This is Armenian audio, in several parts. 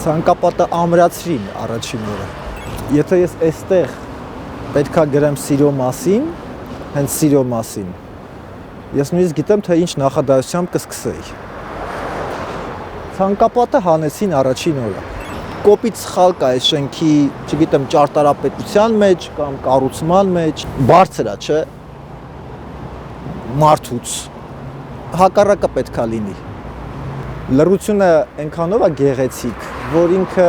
Ցանկապատը ամրացրին առաջին օրը։ Եթե ես այստեղ պետքա գրեմ սիրո մասին, հենց սիրո մասին, ես նույնիսկ գիտեմ, թե ինչ նախադասությամբ կսկսեի։ Ցանկապատը հանեցին առաջին օրը։ Կոպիտ սխալ կա այս շենքի, չգիտեմ, ճարտարապետության մեջ կամ կառուցման մեջ, բարձր է, չէ՞։ Մարդուց հակառակը պետքա լինի։ Լռությունը այնքանով է գեղեցիկ, որ ինքը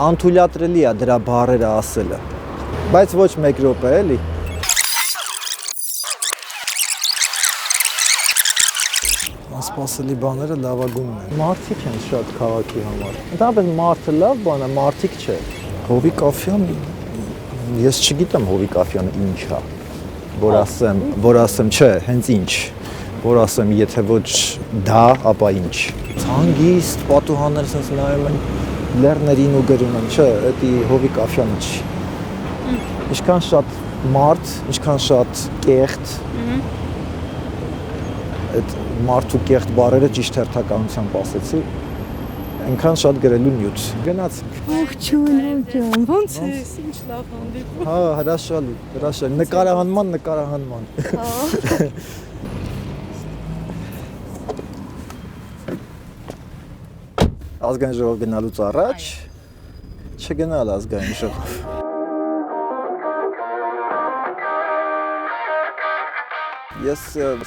անթույլատրելի է դրա բառերը ասելը, բայց ոչ մեկ րոպե, էլի։ Անսպասելի բաները լավագույնն են։ Մարդիկ են շատ քաղաքի համար։ Ընդհանրապես մարդը լավ բան է, մարդիկ չէ։ Հովիկ Աֆյան, ես չգիտեմ Հովիկ Աֆյանը ինչ է, որ ասեմ, չէ, հենց ինչ, որ ասեմ, եթե ոչ դա, ապա ինչ։ Հանգիստ պատուհանները sense նայում են լեռներին ու գրում են, չէ, դա Հովիկ Աֆյանը չի։ Ինչքան շատ մարդ, ինչքան շատ կեղտ, այդ մարդու կեղտ բառերը ճիշտ հերթականությամբ ասեցի, այնքան շատ գրելու նյութ։ Գնացինք։ Ողջույն, ո՞նց ես, ինչ լավ հանդիպում։ Հա, հրաշալի, նկարահանման։ Ազգային ժողով գնալուց առաջ չգնալ ազգային ժողով։ Ես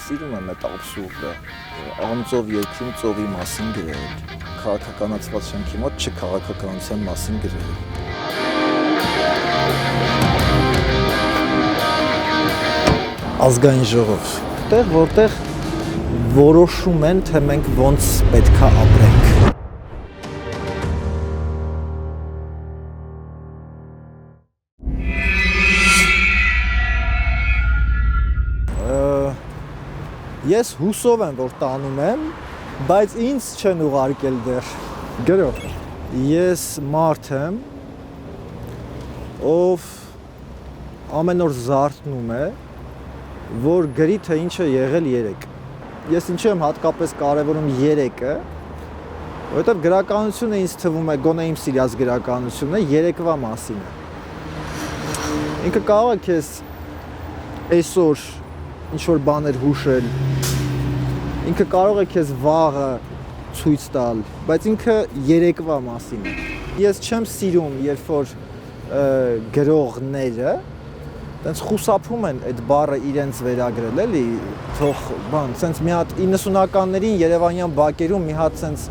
սիրում եմ այդ աբսուրդը, անձով երկրում ծովի մասին գրել, քաղաքականացված շենքի մոտ չքաղաքականության մասին գրել։ Ազգային ժողով, որտեղ որոշում են, թե մենք ոնց պետքա ապրենք։ Ես հուսով եմ, որ տանում եմ, բայց ինձ չեն ուղարկել դեռ։ Գրող, ես մարդ եմ, ով ամեն օր զարթնում է, որ գրի, թե ինչ է եղել երեկ։ Ես ինչու եմ հատկապես կարևորում երեկը, որովհետև գրականությունը ինձ թվում է, գոնե իմ սիրած գրականությունը, երեկվա մասին է։ Ինքը կարող է քեզ այսօր ինչ-որ բաներ հուշել, ինքը կարող է քեզ վաղը ցույց տալ, բայց ինքը երեկվա մասին է։ Ես չեմ սիրում, երբ որ գրողները տենց խուսափում են այդ բառը իրենց վերագրել, էլի, թող բան, սենց մի հատ 90-ականներին Երևանյան բակերում մի հատ սենց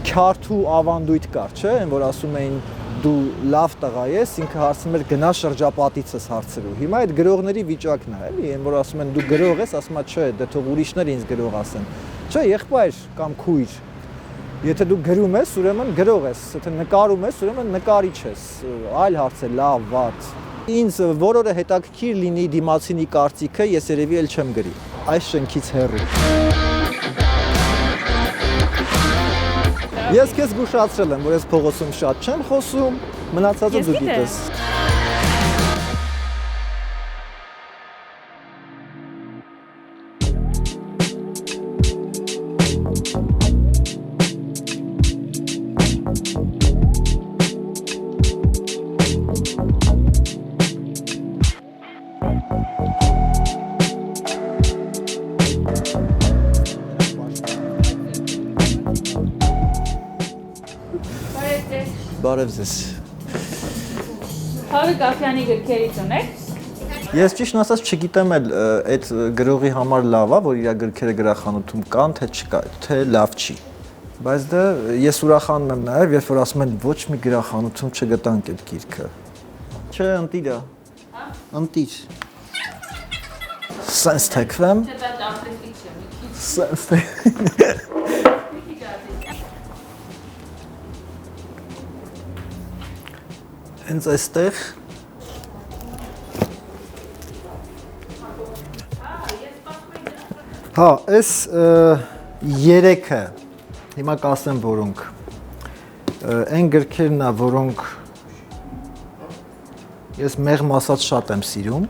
քյարթու ավանդույթ կար, չէ՞, այն որ ասում էին դու լավ տղա ես, ինքը հարցնում էր գնա շրջապատիցս հարցրու։ Հիմա այդ գրողների վիճակն է, էլի, այն որ ասում են դու գրող ես, ասում է չէ, դե թող ուրիշները ինձ գրող ասեն։ Չէ, եղբայր կամ քույր։ Եթե դու գրում ես, ուրեմն գրող ես, եթե նկարում ես, ուրեմն նկարիչ ես։ Այլ հարց է, լավ, վատ։ Ինձ որ օրը հետաքրքիր լինի դիմացինի կարծիքը, ես երևի էլ չեմ գրի։ Այս շենքից հեռու։ Ես քեզ զգուշացրել եմ, որ ես փողոցում շատ չեմ խոսում, մնացածը դու գիտես։ Բարև ձեզ։ Հովիկ Աֆյանի գրքերից ունեք։ Ես ճիշտն ասած չգիտեմ էլ այդ գրողի համար լավ է, որ իր գրքերը գրախանութում կան, թե չկա, թե լավ չի։ Բայց դա ես ուրախանում եմ նաև, երբ որ ասում են ոչ մի գրախանութում չգտանք այդ գիրքը։ Չէ, ընտիր է։ Հա։ Ընտիր։ Սենց թեքվեմ։ Չէ, դա ապրեստիկ չէ, մի քիչ։ Սենց Հենց այստեղ Հա, այս երեքը հիմա կասեմ որոնք այն գրքերն է, որոնք ես մեղմ ասած շատ եմ սիրում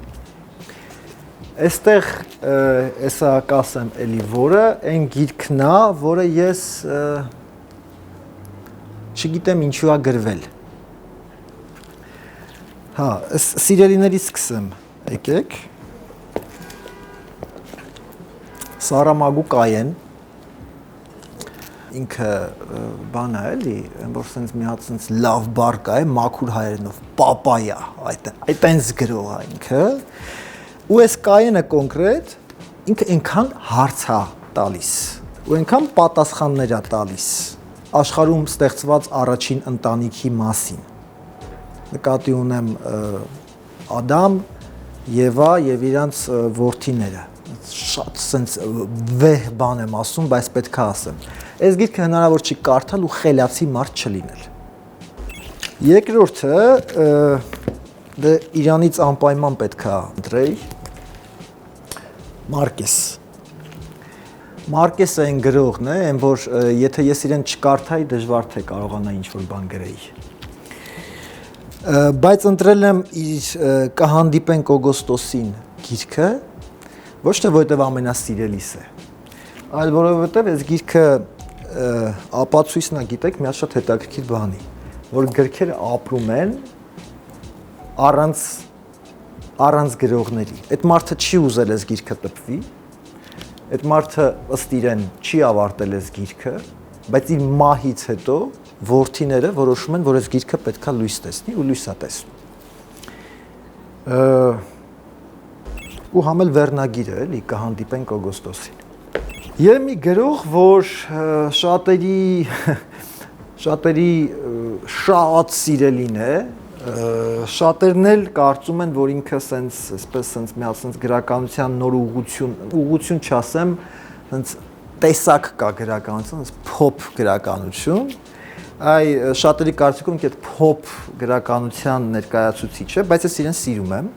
Այստեղ էսա կասեմ էլի որը այն գիրքն է, որը ես չգիտեմ ինչու է գրվել։ Հա, սիրելիներից սկսեմ, եկեք։ Սարամագու Կայեն ինքը բան է էլի, որ sense մի հատ sense լավ բառ կա է մաքուր հայերենով պապայա, այդ այնց գրող է ինքը։ Ու այս Կայենը կոնկրետ ինքը այնքան հարց է տալիս, ու այնքան պատասխաններ է տալիս աշխարհում ստեղծված առաջին ընտանիքի մասին։ Նկատի ունեմ Ադամ, Եվա եւ իրանց որդիները։ Շատ sense վեհ բան եմ ասում, բայց պետք է ասեմ։ Այս գիրքը հնարավոր չի կարդալ ու խելացի մարդ չլինել։ Երկրորդը դե Իրանից անպայման պետք է ընտրեի Մարկես։ Մարկեսը այն գրողն է, այն որ եթե ես իրեն չկարդայի, դժվար թե կարողանա ինչ-որ բան գրեի։ Բայց ընտրել եմ իր կհանդիպենք օգոստոսին գիրքը, ոչ թե որովհետև ամենասիրելիս է, այլ որովհետև այս գիրքը ապացույցն է, գիտեք, մի հատ շատ հետաքրքիր բանի, որ գրքերը ապրում են առանց գրողների։ Այդ մարդը չի ուզել այս գիրքը տպվի, այդ մարդը ըստ իրեն չի ավարտել այս գիրքը, բայց իր մահից հետո որդիները որոշում են, որ այս գիրքը պետքա լույս տեսնի ու լույս է տեսնում։ Ու համել վերնագիրը էլի կհանդիպենք օգոստոսին։ Եվ մի գրող, որ շատերի շատ սիրելին է, շատերն էլ կարծում են, որ ինքը այսպես մի հատ գրականության նոր ուղղություն չասեմ, տեսակ կա գրականություն, փոփ գրականություն, այ շատերի կարծիքով ինքը փոփ գրականության ներկայացուցիչ է, բայց ես իրեն սիրում եմ,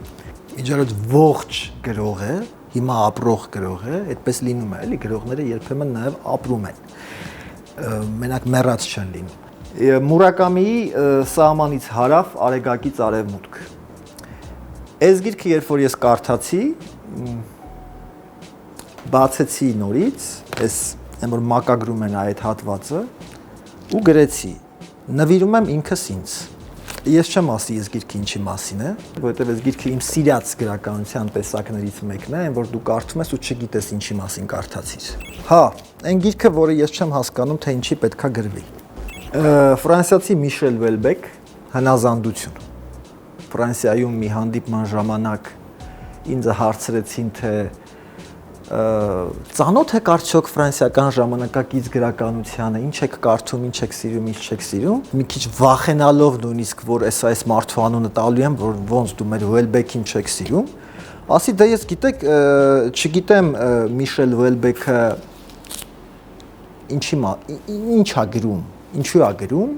իջարդ ողջ գրող է, հիմա ապրող գրող է, այդպես լինում է, էլի գրողները երբեմն նաև ապրում են, մենակ մեռած չեն լինում։ Մուրակամիի Սահմանից հարավ, արեգակից արևմուտք։ Այս գիրքը երբ որ ես կարդացի, բացեցի նորից, այն որ մակագրում են այդ հատվածը ու գրեցի, նվիրում եմ ինքս ինձ։ Ես չեմ ասի այս գիրքը ինչի մասին է, որովհետև այս գիրքը իմ սիրած գրականության տեսակներից մեկն է, այն որ դու կարդում ես ու չգիտես ինչի մասին կարդացիր։ Հա, այն գիրքը, որը ես չեմ հասկանում, թե ինչի պետքա գրվի։ Ֆրանսիացի Միշել Վելբեք, հնազանդություն։ Ֆրանսիայում մի հանդիպման ժամանակ ինձ հարցրեցին, թե ծանոթ եք արդյոք ֆրանսիական ժամանակակից գրականությանը, ինչ եք կարդում, ինչ եք սիրում, ինչ չեք սիրում։ Մի քիչ վախենալով նույնիսկ, որ այս մարդու անունը տալու եմ, որ ոնց դու մեր Վելբեկին չեք սիրում, ասի դե ես գիտեք, չգիտեմ Միշել Վելբեկը ինչ է գրում, ինչու է գրում,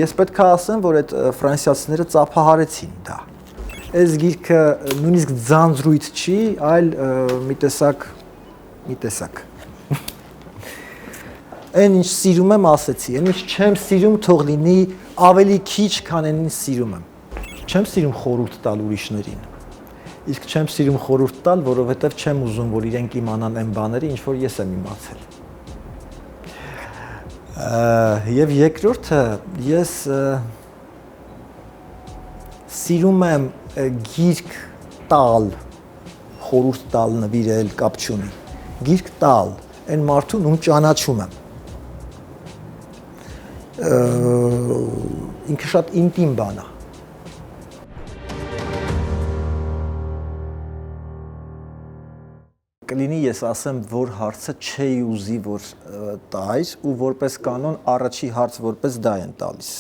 ես պետք է ասեմ, որ այդ ֆրանսիացիները ծափահարեցին դա։ Այս գիրքը նույնիսկ ձանձրույթ չի, այլ մի տեսակ։ Այն ինչ սիրում եմ ասեցի, այն ինչ չեմ սիրում թող լինի ավելի քիչ, քան այն ինչ սիրում եմ։ Չեմ սիրում խորհուրդ տալ ուրիշներին։ Իսկ չեմ սիրում խորհուրդ տալ, որովհետև չեմ ուզում, որ իրենք իմանան այն բաները, ինչ որ ես եմ իմացել։ Եվ երկրորդը, ես սիրում եմ գիրք տալ, խորհուրդ տալ, նվիրել, կապ չունի։ Գիրք տալ, այն մարդուն, ում ճանաչում եմ։ Ինքը շատ ինտիմ բան է։ Կլինի ես ասեմ, որ հարցը չէի ուզի, որ տայր, ու որպես կանոն առաջի հարց որպես դա են տալիս։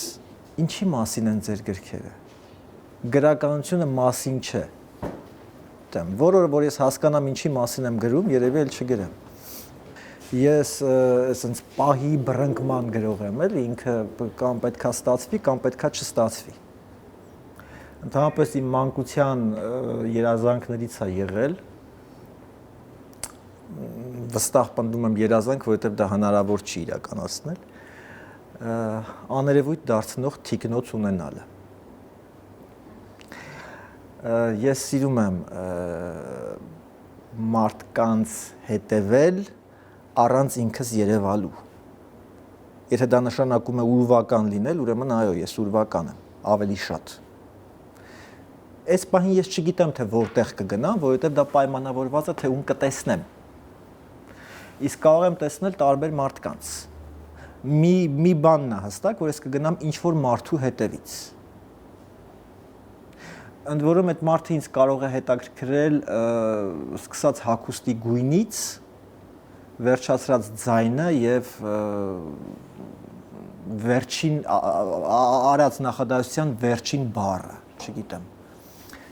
Ինչի մասին են ձեր գրքերը։ Գրականությունը մասին չէ։ Որ ես հասկանամ ինչի մասին եմ գրում, երևի էլ չգրեմ։ Ես այսպես պահի բռնկման գրող եմ, էլի ինքը կամ պետքա ստացվի, կամ պետքա չստացվի։ Ընդհանրապես իմ մանկության երազանքներից է եղել, վստահ պնդում եմ երազանք, որովհետև դա հնարավոր չի իրականացնել, աներևույթ դարձնող թիկնոց ունենալը։ Ես սիրում եմ մարդկանց հետևել առանց ինքս երևալու։ Եթե դա նշանակում է ուրվական լինել, ուրեմն այո, ես ուրվական եմ, ավելի շատ։ Այս պահին ես չգիտեմ, թե որտեղ կգնամ, որովհետև դա պայմանավորված է, թե ում կտեսնեմ։ Իսկ կարող եմ տեսնել տարբեր մարդկանց։ Մի բանն է հստակ, որ ես կգնամ ինչ-որ մարդու հետևից։ Ընդ որում այդ մարդը ինձ կարող է հետաքրքրել սկսած հագուստի գույնից, վերջացրած ձայնը եւ վերջին արած նախադասության վերջին բառը, չգիտեմ։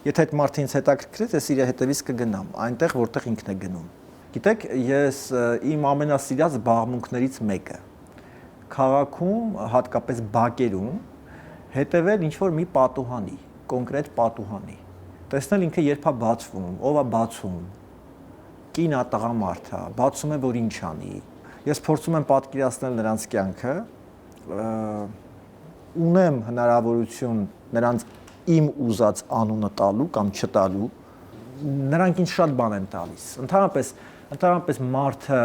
Եթե այդ մարդը ինձ հետաքրքրեց, ես իր հետևից կգնամ, այնտեղ որտեղ ինքն է գնում։ Գիտեք, ես իմ ամենասիրած զբաղմունքներից մեկը քաղաքում, հատկապես բակերում, հետևել ինչ-որ մի պատուհանի, կոնկրետ պատուհանի։ Տեսնել ինքը երբ է բացվում, ով է բացում, կին է տղամարդ է, բացում է, որ ինչ անի։ Ես փորձում եմ պատկերացնել նրանց կյանքը, ունեմ հնարավորություն նրանց իմ ուզած անունը տալու կամ չտալու, նրանք ինձ շատ բան են տալիս։ Ընդհանրապես մարդը,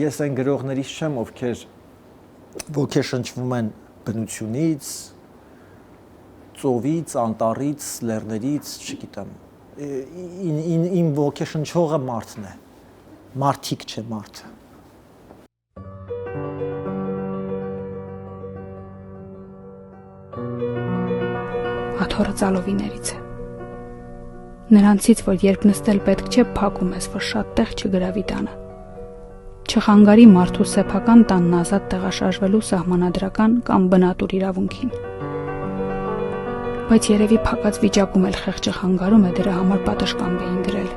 ես այն գրողներից չեմ, ովքեր ոգեշնչվում են բնությունից, ծովից, անտառից, լեռներից, չգիտեմ։ Իմ ոգեշնչողը մարդն է, մարդիկ չէ մարդը։ Աթոռը ծալովիներից է։ Նրանցից, որ երբ նստել պետք չէ, փակում ես, որ շատ տեղ չգրավի տանը։ Չխանգարի մարդու սեփական տանն ազատ տեղաշարժվելու սահմանադրական կամ բնատուր իրավունքին։ Բայց երևի փակած վիճակում էլ խեղճը խանգարում է դրա համար պատշգամբ էին գրել։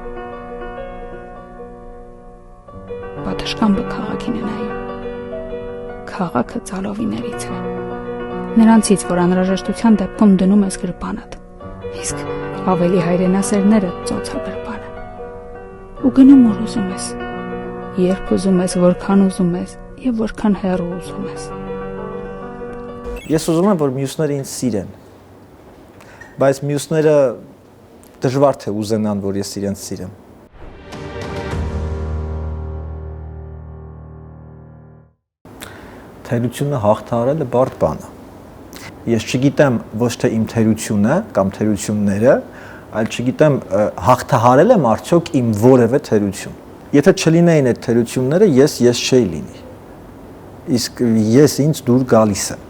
Պատշգամբը քաղաքին է նայում։ Քաղաքը ծալովիներից է։ Նրանցից, որ անհրաժեշտության դեպքում դնում ես գրպանդ, իսկ ավելի հայրենասերները ծոցագրպանը։ Ու գնում որ ուզում ես, երբ ուզում ես, որքան ուզում ես եւ որքան հեռու ուզում ես։ Ես ուզում եմ, որ մյուսները ինձ սիրեն, բայց մյուսները դժվար թե ուզենան, որ ես իրենց սիրեմ։ Թերությունը հաղթահարելը բարդ բան է։ Ես չգիտեմ ոչ թե իմ թերությունը կամ թերությունները, այլ չգիտեմ հաղթահարել եմ արդյոք իմ որևէ թերություն։ Եթե չլինեին այդ թերությունները, ես չէի լինի։ Իսկ ես ինձ դուր գալիս եմ։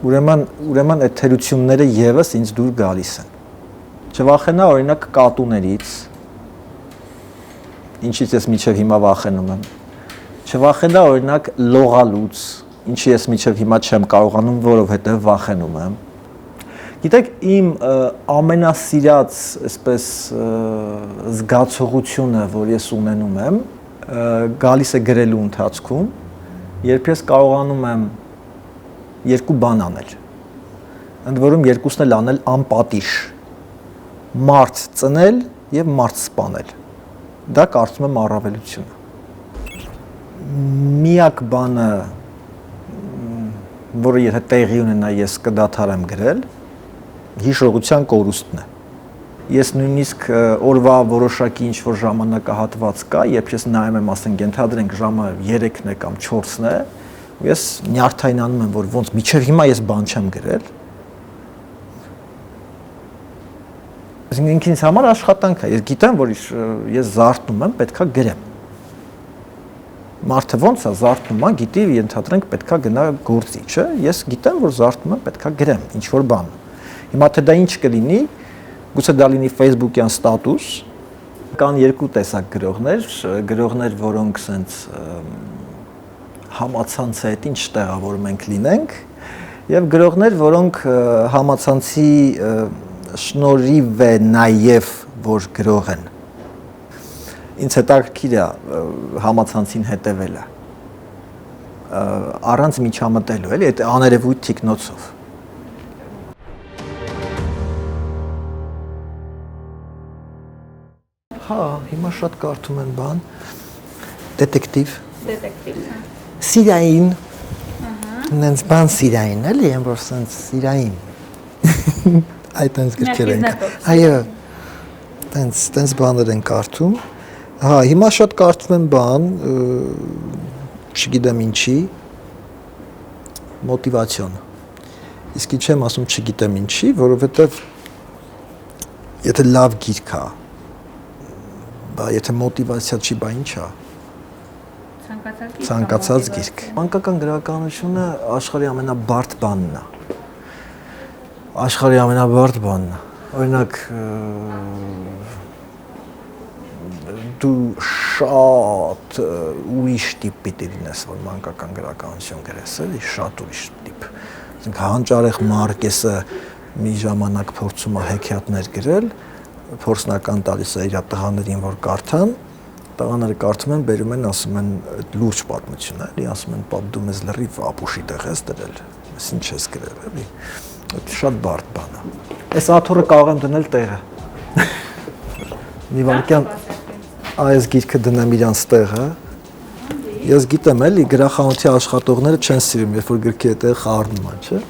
Ուրեմն այդ թերությունները եւս ինձ դուր գալիս են։ Չվախենա օրինակ կատուներից, ինչից ես մինչև հիմա վախենում եմ։ Չվախենա օրինակ լողալուց, ինչի ես մինչև հիմա չեմ կարողանում, որովհետև վախենում եմ։ Գիտեք, իմ ամենասիրած, այսպես զգացողությունը, որ ես ունենում եմ, գալիս է գրելու ընթացքում, երբ ես կարողանում եմ երկու բան անել։ Ընդ որում երկուսն էլ անել անպատիժ։ Մարդ ծնել եւ մարդ սպանել։ Դա կարծում եմ առավելությունը։ Միակ բանը, որը եթե տեղի ունենա, ես կդադարեմ գրել, հիշողության կորուստն է։ Ես նույնիսկ օրվա որոշակի ինչ-որ ժամանակահատված կա, երբ ես նայում եմ, ասենք, ենթադրենք ժամը 3-ն է կամ 4-ն է, ու ես նյարդայնանում եմ, որ ոնց միջև հիմա ես բան չեմ գրել։ Այսինքն ինքնից համար աշխատանք է։ Ես գիտեմ, որ ես զարթնում եմ, պետքա գրեմ։ Մարդը ոնց է զարթնում է, գիտի, ենթադրենք պետքա գնա գործի, չէ՞։ Ես գիտեմ, որ զարթնում եմ, պետքա գրեմ ինչ-որ բան։ Հիմա թե դա ինչ կլինի, գուցե դա լինի Facebook-յան ստատուս, կան երկու տեսակ գրողներ, որոնք սենց համացանցի հետ ինչ տեղավորում ենք լինենք, եւ գրողներ, որոնք համացանցի շնորհիվ է նաեւ որ գրող են։ Ինձ հետաքրքիր է համացանցին հետևելը, առանց միջամտելու, էլի, այդ աներևույթ թիկնոցով։ Հա, հիմա շատ կարդում են բան, դետեկտիվ։ Սիրային, նենց բան սիրային, էլի, եմ որ սենց սիրային, այդ տենց գրքեր են, այո, տենց բաներ են կարդում, հա, հիմա շատ կարդում են բան, չգիտեմ ինչի, մոտիվացիոն։ Իսկ ինչ եմ ասում չգիտեմ ինչի, որովհետև եթե լավ գիրք է, բա եթե մոտիվացիա չի, բա ինչ է։ Ցանկացած գիրք։ Մանկական գրականությունը աշխարհի ամենաբարդ բանն է։ Աշխարհի ամենաբարդ բանն է։ Օրինակ դու շատ ուրիշ տիպ պիտի լինես, որ մանկական գրականություն գրես, էլի, շատ ուրիշ տիպ։ Այսինքն Հանճարեղ Մարկեսը մի ժամանակ փորձում է հեքիաթներ գրել, փորձնական տալիս է իր տղաներին, որ կարդան, տղաները կարդում են, բերում են, ասում են, այդ լուրջ պատմություն է, էլի, ասում են, պապ դու մեզ լրիվ ապուշի տեղ ես դրել, ես ինչ ես գրել, էլի, այդ շատ բարդ բան է։ Այս աթոռը կարող եմ դնել տեղը։ Նիվանյան այս գիրքը դնեմ իրանց տեղը։ Ես գիտեմ, էլի, գրախանութի աշխատողները չեն սիրում, երբ որ գրքի հետ խառնում են, չէ՞։